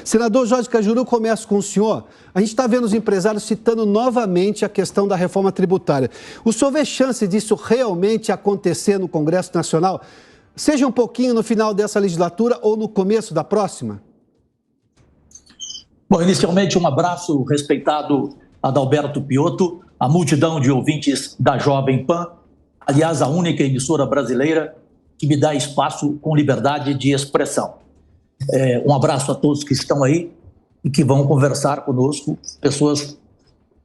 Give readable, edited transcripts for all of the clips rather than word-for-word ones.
Senador Jorge Cajuru, começo com o senhor. A gente está vendo os empresários citando novamente a questão da reforma tributária. O senhor vê chance disso realmente acontecer no Congresso Nacional? Seja um pouquinho no final dessa legislatura ou no começo da próxima? Bom, inicialmente um abraço respeitado Adalberto Piotto, a multidão de ouvintes da Jovem Pan, aliás, a única emissora brasileira que me dá espaço com liberdade de expressão. Um abraço a todos que estão aí e que vão conversar conosco, pessoas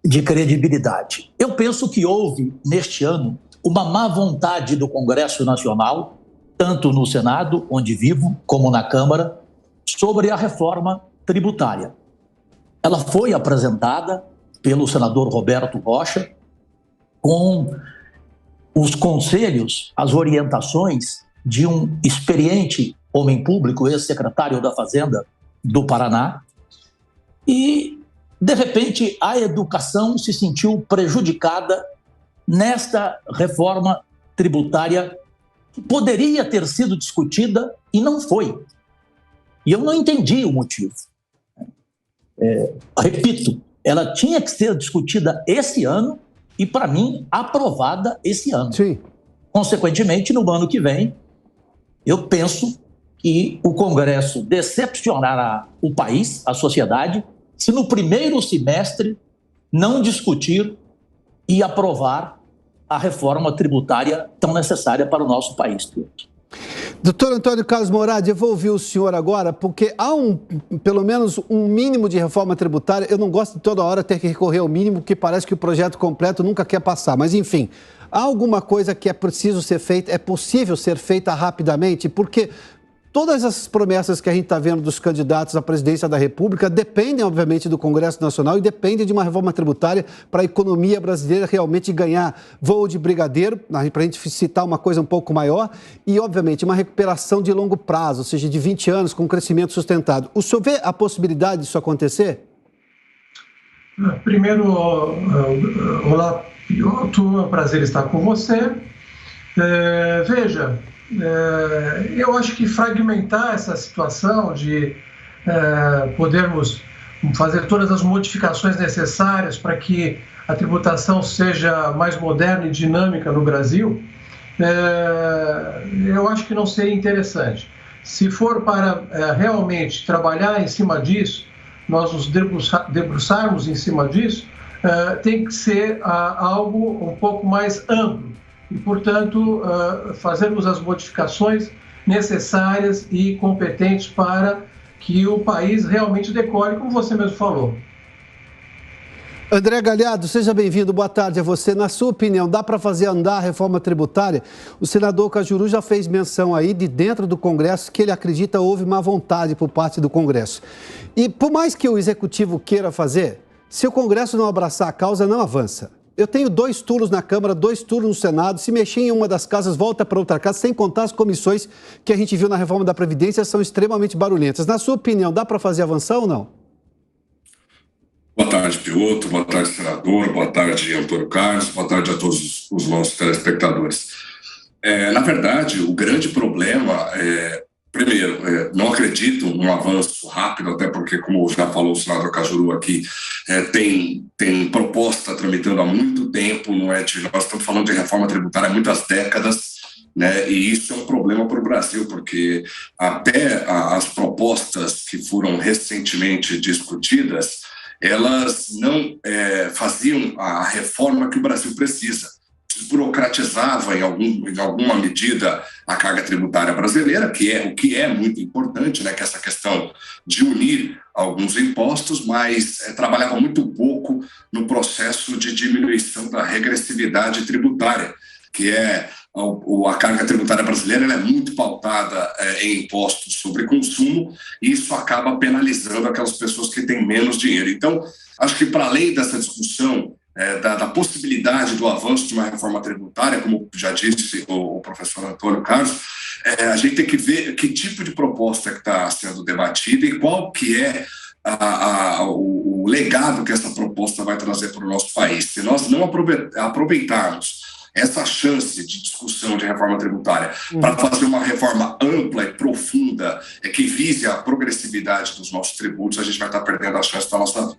de credibilidade. Eu penso que houve, neste ano, uma má vontade do Congresso Nacional, tanto no Senado, onde vivo, como na Câmara, sobre a reforma tributária. Ela foi apresentada pelo senador Roberto Rocha com os conselhos, as orientações de um experiente homem público, ex-secretário da Fazenda do Paraná, e, de repente, a educação se sentiu prejudicada nesta reforma tributária que poderia ter sido discutida e não foi. E eu não entendi o motivo. Repito, ela tinha que ser discutida esse ano e, para mim, aprovada esse ano. Sim. Consequentemente, no ano que vem, eu penso que o Congresso decepcionará o país, a sociedade, se no primeiro semestre não discutir e aprovar a reforma tributária tão necessária para o nosso país. Doutor Antônio Carlos Moradi, eu vou ouvir o senhor agora, porque há pelo menos um mínimo de reforma tributária. Eu não gosto de toda hora ter que recorrer ao mínimo, porque parece que o projeto completo nunca quer passar. Mas, enfim, há alguma coisa que é preciso ser feita, é possível ser feita rapidamente? Porque todas essas promessas que a gente está vendo dos candidatos à presidência da República dependem, obviamente, do Congresso Nacional e dependem de uma reforma tributária para a economia brasileira realmente ganhar voo de brigadeiro, para a gente citar uma coisa um pouco maior, e, obviamente, uma recuperação de longo prazo, ou seja, de 20 anos, com crescimento sustentado. O senhor vê a possibilidade disso acontecer? Primeiro, olá, Piotto, é um prazer estar com você. Veja, eu acho que fragmentar essa situação de podermos fazer todas as modificações necessárias para que a tributação seja mais moderna e dinâmica no Brasil, eu acho que não seria interessante. Se for para realmente trabalhar em cima disso, nós nos debruçarmos em cima disso, tem que ser algo um pouco mais amplo. E, portanto, fazermos as modificações necessárias e competentes para que o país realmente decole, como você mesmo falou. André Galhardo, seja bem-vindo, boa tarde a você. Na sua opinião, dá para fazer andar a reforma tributária? O senador Cajuru já fez menção aí de dentro do Congresso que ele acredita houve má vontade por parte do Congresso. E por mais que o Executivo queira fazer, se o Congresso não abraçar a causa, não avança. Eu tenho 2 turnos na Câmara, 2 turnos no Senado. Se mexer em uma das casas, volta para outra casa, sem contar as comissões que a gente viu na reforma da Previdência, são extremamente barulhentas. Na sua opinião, dá para fazer avançar ou não? Boa tarde, Piotto. Boa tarde, senador. Boa tarde, Antônio Carlos. Boa tarde a todos os nossos telespectadores. Na verdade, o grande problema primeiro, não acredito num avanço rápido, até porque, como já falou o senador Cajuru aqui, tem proposta tramitando há muito tempo, nós estamos falando de reforma tributária há muitas décadas, né? E isso é um problema para o Brasil, porque até as propostas que foram recentemente discutidas, elas não faziam a reforma que o Brasil precisa. Desburocratizava em alguma medida a carga tributária brasileira, o que é muito importante, né, que é essa questão de unir alguns impostos, mas trabalhava muito pouco no processo de diminuição da regressividade tributária, que a carga tributária brasileira ela é muito pautada em impostos sobre consumo, e isso acaba penalizando aquelas pessoas que têm menos dinheiro. Então, acho que para além dessa discussão da possibilidade do avanço de uma reforma tributária, como já disse o professor Antônio Carlos, a gente tem que ver que tipo de proposta que está sendo debatida e qual que é o legado que essa proposta vai trazer para o nosso país. Se nós não aproveitarmos essa chance de discussão de reforma tributária para fazer uma reforma ampla e profunda que vise a progressividade dos nossos tributos, a gente vai estar perdendo a chance da nossa vida.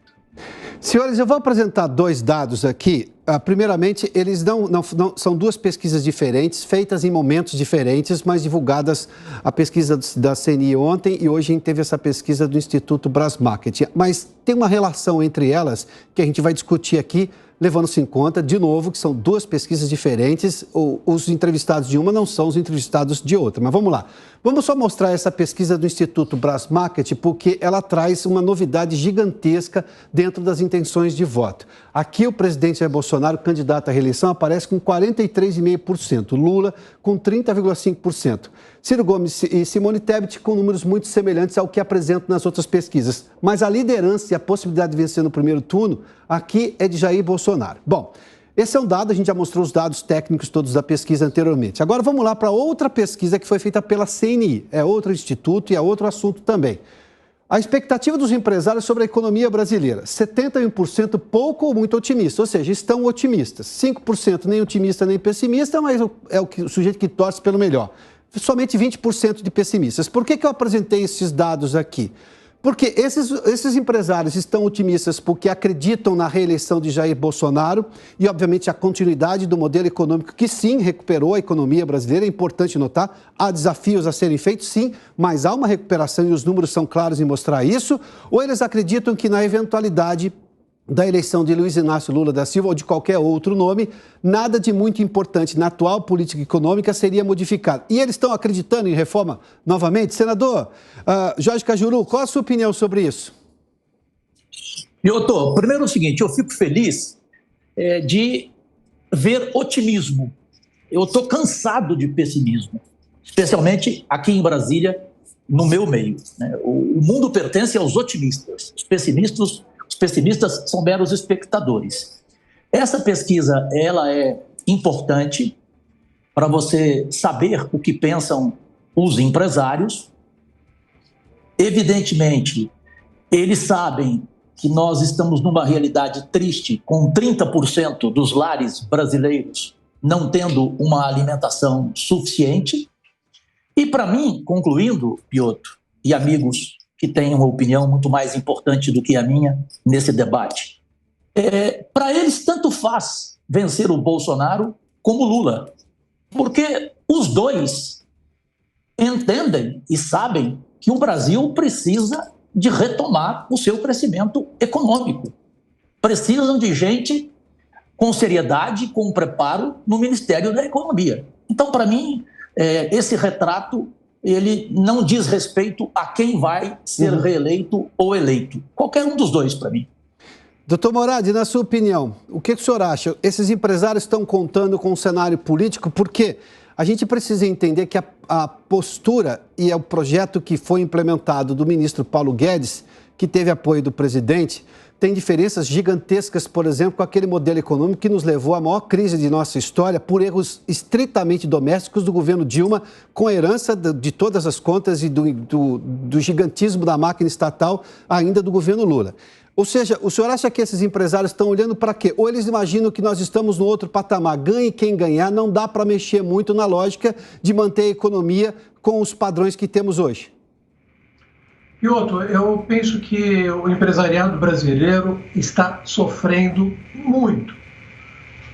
Senhores, eu vou apresentar 2 dados aqui. Primeiramente, eles não são 2 pesquisas diferentes, feitas em momentos diferentes, mas divulgadas a pesquisa da CNI ontem e hoje a gente teve essa pesquisa do Instituto Brasmarket. Mas tem uma relação entre elas que a gente vai discutir aqui, levando-se em conta, de novo, que são 2 pesquisas diferentes. Os entrevistados de uma não são os entrevistados de outra. Mas vamos lá. Vamos só mostrar essa pesquisa do Instituto Brasmarket, porque ela traz uma novidade gigantesca dentro das intenções de voto. Aqui o presidente Jair Bolsonaro, candidato à reeleição, aparece com 43,5%. Lula com 30,5%. Ciro Gomes e Simone Tebet com números muito semelhantes ao que apresentam nas outras pesquisas. Mas a liderança e a possibilidade de vencer no primeiro turno, aqui é de Jair Bolsonaro. Bom, esse é um dado, a gente já mostrou os dados técnicos todos da pesquisa anteriormente. Agora vamos lá para outra pesquisa que foi feita pela CNI. É outro instituto e é outro assunto também. A expectativa dos empresários sobre a economia brasileira, 71% pouco ou muito otimista, ou seja, estão otimistas. 5% nem otimista nem pessimista, mas é o sujeito que torce pelo melhor. Somente 20% de pessimistas. Por que eu apresentei esses dados aqui? Porque esses empresários estão otimistas porque acreditam na reeleição de Jair Bolsonaro e, obviamente, a continuidade do modelo econômico que, sim, recuperou a economia brasileira. É importante notar, há desafios a serem feitos, sim, mas há uma recuperação e os números são claros em mostrar isso. Ou eles acreditam que, na eventualidade da eleição de Luiz Inácio Lula da Silva ou de qualquer outro nome, nada de muito importante na atual política econômica seria modificado. E eles estão acreditando em reforma novamente? Senador Jorge Cajuru, qual a sua opinião sobre isso? Piotr, primeiro é o seguinte, eu fico feliz de ver otimismo. Eu estou cansado de pessimismo, especialmente aqui em Brasília, no meu meio, né? O mundo pertence aos otimistas, os pessimistas são meros espectadores. Essa pesquisa, ela é importante para você saber o que pensam os empresários. Evidentemente, eles sabem que nós estamos numa realidade triste, com 30% dos lares brasileiros não tendo uma alimentação suficiente. E para mim, concluindo, Piotr e amigos que têm uma opinião muito mais importante do que a minha nesse debate. Para eles, tanto faz vencer o Bolsonaro como Lula, porque os dois entendem e sabem que o Brasil precisa de retomar o seu crescimento econômico. Precisam de gente com seriedade, com preparo no Ministério da Economia. Então, para mim, esse retrato ele não diz respeito a quem vai ser reeleito ou eleito. Qualquer um dos dois, para mim. Doutor Moradi, na sua opinião, o que o senhor acha? Esses empresários estão contando com um cenário político? Porque a gente precisa entender que a postura e o projeto que foi implementado do ministro Paulo Guedes, que teve apoio do presidente, tem diferenças gigantescas, por exemplo, com aquele modelo econômico que nos levou à maior crise de nossa história por erros estritamente domésticos do governo Dilma, com a herança de todas as contas e do gigantismo da máquina estatal ainda do governo Lula. Ou seja, o senhor acha que esses empresários estão olhando para quê? Ou eles imaginam que nós estamos no outro patamar, ganhe quem ganhar, não dá para mexer muito na lógica de manter a economia com os padrões que temos hoje? Piotr, eu penso que o empresariado brasileiro está sofrendo muito.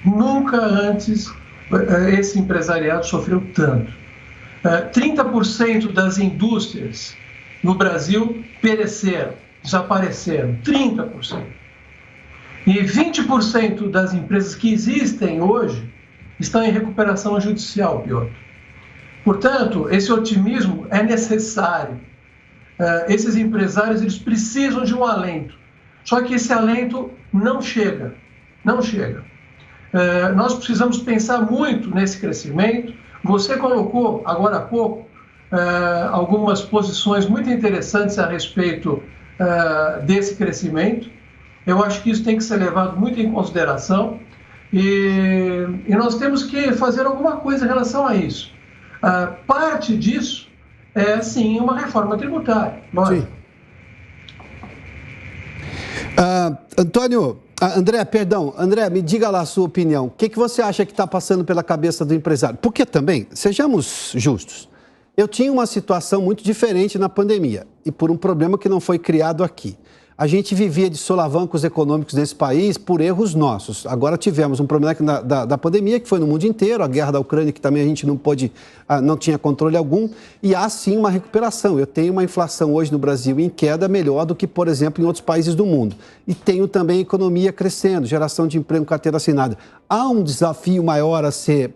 Nunca antes esse empresariado sofreu tanto. 30% das indústrias no Brasil pereceram, desapareceram, 30%. E 20% das empresas que existem hoje estão em recuperação judicial, Piotr. Portanto, esse otimismo é necessário. Esses empresários eles precisam de um alento, só que esse alento não chega. Nós precisamos pensar muito nesse crescimento. Você colocou agora há pouco algumas posições muito interessantes a respeito desse crescimento. Eu acho que isso tem que ser levado muito em consideração e nós temos que fazer alguma coisa em relação a isso. Parte disso é, sim, uma reforma tributária. Sim. Antônio, André, me diga lá a sua opinião. O que você acha que está passando pela cabeça do empresário? Porque também, sejamos justos, eu tinha uma situação muito diferente na pandemia e por um problema que não foi criado aqui. A gente vivia de solavancos econômicos nesse país por erros nossos. Agora tivemos um problema da pandemia, que foi no mundo inteiro, a guerra da Ucrânia, que também a gente não tinha controle algum, e há sim uma recuperação. Eu tenho uma inflação hoje no Brasil em queda melhor do que, por exemplo, em outros países do mundo. E tenho também economia crescendo, geração de emprego, carteira assinada. Há um desafio maior a ser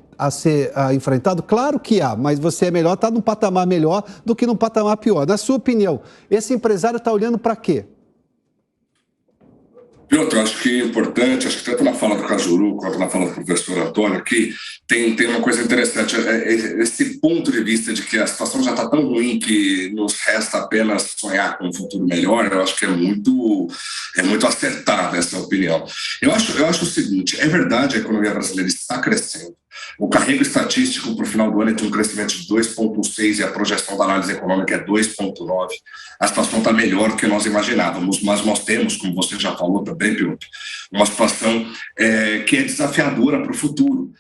enfrentado? Claro que há, mas você é melhor, está num patamar melhor do que num patamar pior. Na sua opinião, esse empresário está olhando para quê? Piotr, acho que é importante, acho que tanto na fala do Cajuru quanto na fala do professor Antônio aqui, tem uma coisa interessante, esse ponto de vista de que a situação já está tão ruim que nos resta apenas sonhar com um futuro melhor. Eu acho que é muito acertada essa opinião. Eu acho o seguinte, é verdade, a economia brasileira está crescendo. O carrego estatístico para o final do ano é de um crescimento de 2,6 e a projeção da análise econômica é 2,9. A situação está melhor do que nós imaginávamos, mas nós temos, como você já falou também, Piotr, uma situação que é desafiadora para o futuro.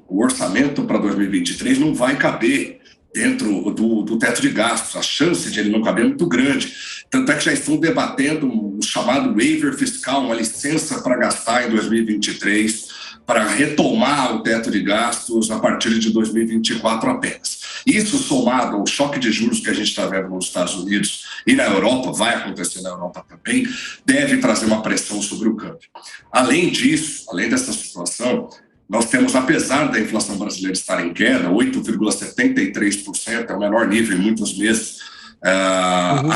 O orçamento para 2023 não vai caber dentro do teto de gastos. A chance de ele não caber é muito grande. Tanto é que já estão debatendo o chamado waiver fiscal, uma licença para gastar em 2023, para retomar o teto de gastos a partir de 2024 apenas. Isso somado ao choque de juros que a gente está vendo nos Estados Unidos e na Europa, vai acontecer na Europa também, deve trazer uma pressão sobre o câmbio. Além disso, além dessa situação, nós temos, apesar da inflação brasileira estar em queda, 8,73%, é o menor nível em muitos meses.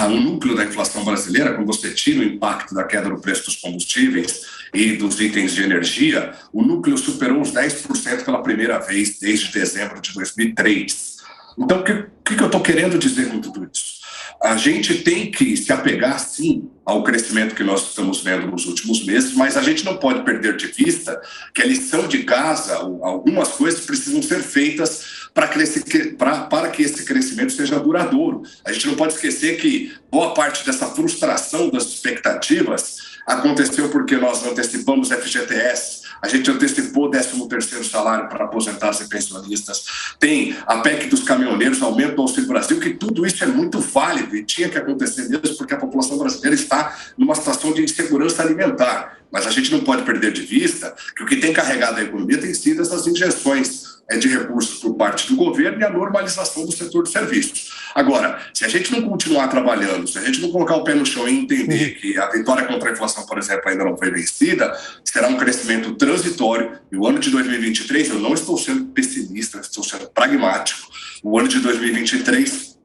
O núcleo da inflação brasileira, quando você tira o impacto da queda no preço dos combustíveis e dos itens de energia, o núcleo superou os 10% pela primeira vez desde dezembro de 2003. Então, o que eu estou querendo dizer com tudo isso? A gente tem que se apegar, sim, ao crescimento que nós estamos vendo nos últimos meses, mas a gente não pode perder de vista que a lição de casa, algumas coisas precisam ser feitas para que esse crescimento seja duradouro. A gente não pode esquecer que boa parte dessa frustração das expectativas aconteceu porque nós antecipamos FGTS, a gente antecipou o 13º salário para aposentados e pensionistas, tem a PEC dos caminhoneiros, aumento do Auxílio Brasil, que tudo isso é muito válido e tinha que acontecer mesmo porque a população brasileira está numa situação de insegurança alimentar. Mas a gente não pode perder de vista que o que tem carregado a economia tem sido essas injeções de recursos por parte do governo e a normalização do setor de serviços. Agora, se a gente não continuar trabalhando, se a gente não colocar o pé no chão e entender que a vitória contra a inflação, por exemplo, ainda não foi vencida, será um crescimento transitório. E o ano de 2023, eu não estou sendo pessimista, estou sendo pragmático. O ano de 2023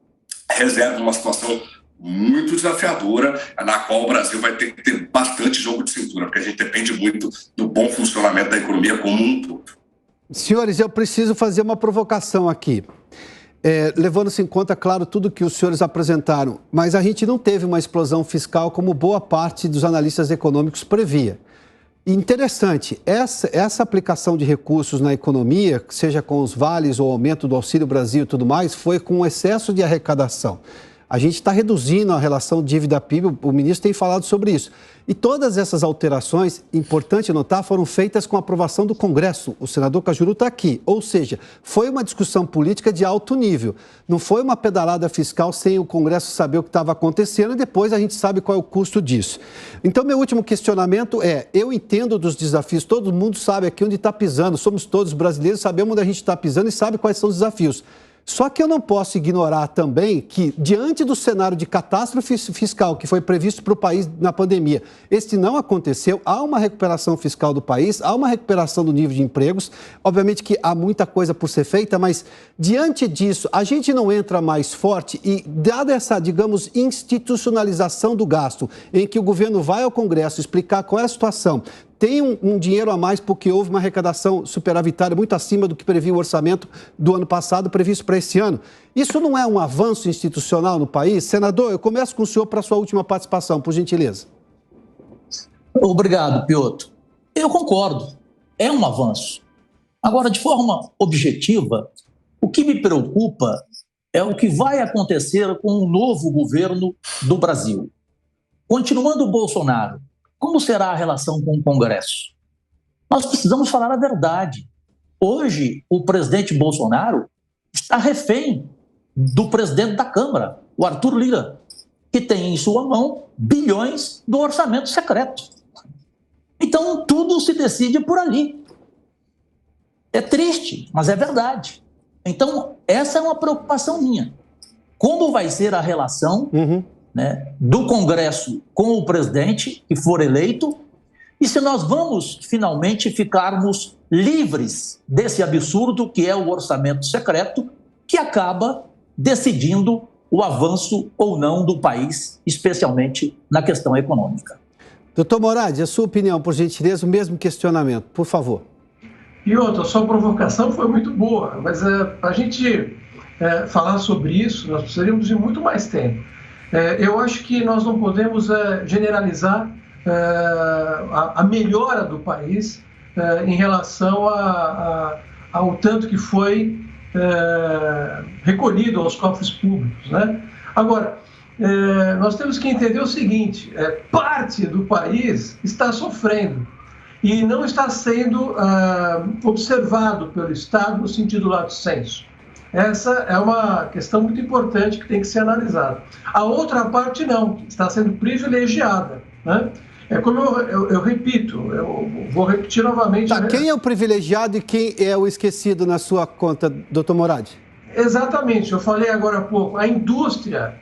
reserva uma situação muito desafiadora, na qual o Brasil vai ter que ter bastante jogo de cintura, porque a gente depende muito do bom funcionamento da economia como um todo. Senhores, eu preciso fazer uma provocação aqui. Levando-se em conta, claro, tudo que os senhores apresentaram, mas a gente não teve uma explosão fiscal como boa parte dos analistas econômicos previa. Interessante, essa aplicação de recursos na economia, seja com os vales ou aumento do Auxílio Brasil e tudo mais, foi com excesso de arrecadação. A gente está reduzindo a relação dívida-PIB, o ministro tem falado sobre isso. E todas essas alterações, importante notar, foram feitas com a aprovação do Congresso. O senador Cajuru está aqui. Ou seja, foi uma discussão política de alto nível. Não foi uma pedalada fiscal sem o Congresso saber o que estava acontecendo e depois a gente sabe qual é o custo disso. Então, meu último questionamento eu entendo dos desafios, todo mundo sabe aqui onde está pisando, somos todos brasileiros, sabemos onde a gente está pisando e sabe quais são os desafios. Só que eu não posso ignorar também que, diante do cenário de catástrofe fiscal que foi previsto para o país na pandemia, este não aconteceu, há uma recuperação fiscal do país, há uma recuperação do nível de empregos, obviamente que há muita coisa por ser feita, mas diante disso, a gente não entra mais forte e, dada essa, digamos, institucionalização do gasto, em que o governo vai ao Congresso explicar qual é a situação, tem um dinheiro a mais porque houve uma arrecadação superavitária muito acima do que previa o orçamento do ano passado, previsto para esse ano. Isso não é um avanço institucional no país? Senador, eu começo com o senhor para a sua última participação, por gentileza. Obrigado, Piotr. Eu concordo, é um avanço. Agora, de forma objetiva, o que me preocupa é o que vai acontecer com o novo governo do Brasil. Continuando o Bolsonaro como será a relação com o Congresso? Nós precisamos falar a verdade. Hoje, o presidente Bolsonaro está refém do presidente da Câmara, o Arthur Lira, que tem em sua mão bilhões do orçamento secreto. Então, tudo se decide por ali. É triste, mas é verdade. Então, essa é uma preocupação minha. Como vai ser a relação né, do Congresso com o presidente que for eleito e se nós vamos finalmente ficarmos livres desse absurdo que é o orçamento secreto que acaba decidindo o avanço ou não do país, especialmente na questão econômica. Doutor Moradi, a sua opinião, por gentileza, o mesmo questionamento, por favor. E outra, a sua provocação foi muito boa, mas para a gente falar sobre isso, nós precisaríamos de muito mais tempo. Eu acho que nós não podemos generalizar a melhora do país em relação ao tanto que foi recolhido aos cofres públicos, né? Agora, nós temos que entender o seguinte, parte do país está sofrendo e não está sendo observado pelo Estado no sentido lato sensu. Essa é uma questão muito importante que tem que ser analisada. A outra parte não, está sendo privilegiada, né? É como eu repito, eu vou repetir novamente. Tá, quem é o privilegiado e quem é o esquecido na sua conta, doutor Moradi? Exatamente, eu falei agora há pouco, a indústria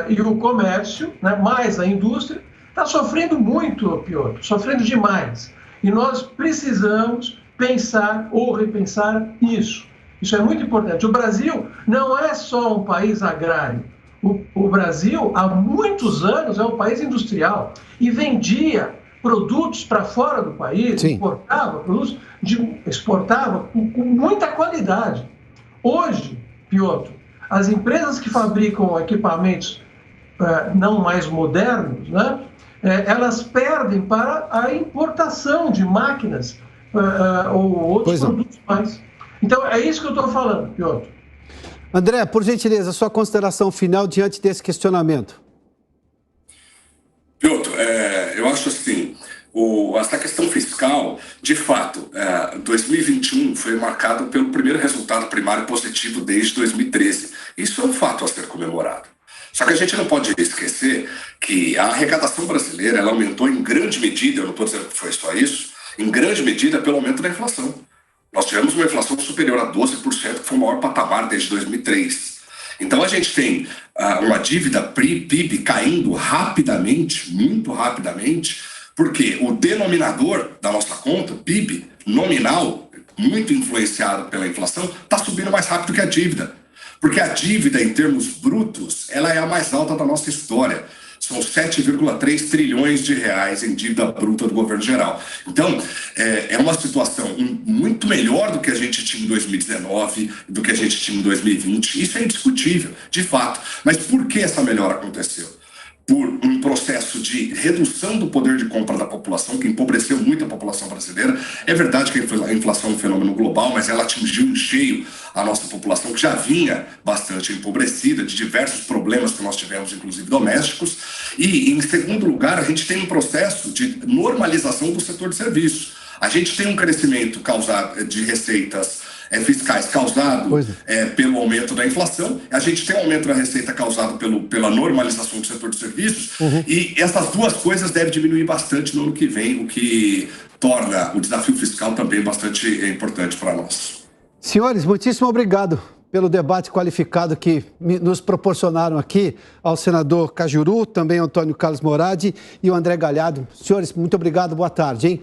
e o comércio, né, mais a indústria, está sofrendo muito, Piotr, sofrendo demais. E nós precisamos pensar ou repensar isso. Isso é muito importante. O Brasil não é só um país agrário. O Brasil, há muitos anos, é um país industrial e vendia produtos para fora do país, Sim. exportava com muita qualidade. Hoje, Piotr, as empresas que fabricam equipamentos não mais modernos, né, elas perdem para a importação de máquinas ou outros produtos mais. Então, é isso que eu estou falando, Piotr. André, por gentileza, sua consideração final diante desse questionamento. Piotr, eu acho assim, essa questão fiscal, de fato, 2021 foi marcado pelo primeiro resultado primário positivo desde 2013. Isso é um fato a ser comemorado. Só que a gente não pode esquecer que a arrecadação brasileira ela aumentou em grande medida, eu não estou dizendo que foi só isso, em grande medida pelo aumento da inflação. Nós tivemos uma inflação superior a 12%, que foi o maior patamar desde 2003. Então a gente tem uma dívida PIB caindo rapidamente, muito rapidamente, porque o denominador da nossa conta, PIB, nominal, muito influenciado pela inflação, está subindo mais rápido que a dívida. Porque a dívida, em termos brutos, ela é a mais alta da nossa história. São 7,3 trilhões de reais em dívida bruta do governo geral. Então, é uma situação muito melhor do que a gente tinha em 2019, do que a gente tinha em 2020. Isso é indiscutível, de fato. Mas por que essa melhora aconteceu? Por um processo de redução do poder de compra da população, que empobreceu muito a população brasileira. É verdade que a inflação é um fenômeno global, mas ela atingiu em cheio a nossa população, que já vinha bastante empobrecida, de diversos problemas que nós tivemos, inclusive domésticos. E, em segundo lugar, a gente tem um processo de normalização do setor de serviços. A gente tem um crescimento causado de receitas fiscais causado pelo aumento da inflação, a gente tem um aumento da receita causado pela normalização do setor de serviços, e essas duas coisas devem diminuir bastante no ano que vem, o que torna o desafio fiscal também bastante importante para nós. Senhores, muitíssimo obrigado pelo debate qualificado que nos proporcionaram aqui ao senador Cajuru, também Antônio Carlos Moradi e o André Galhardo. Senhores, muito obrigado, boa tarde, hein?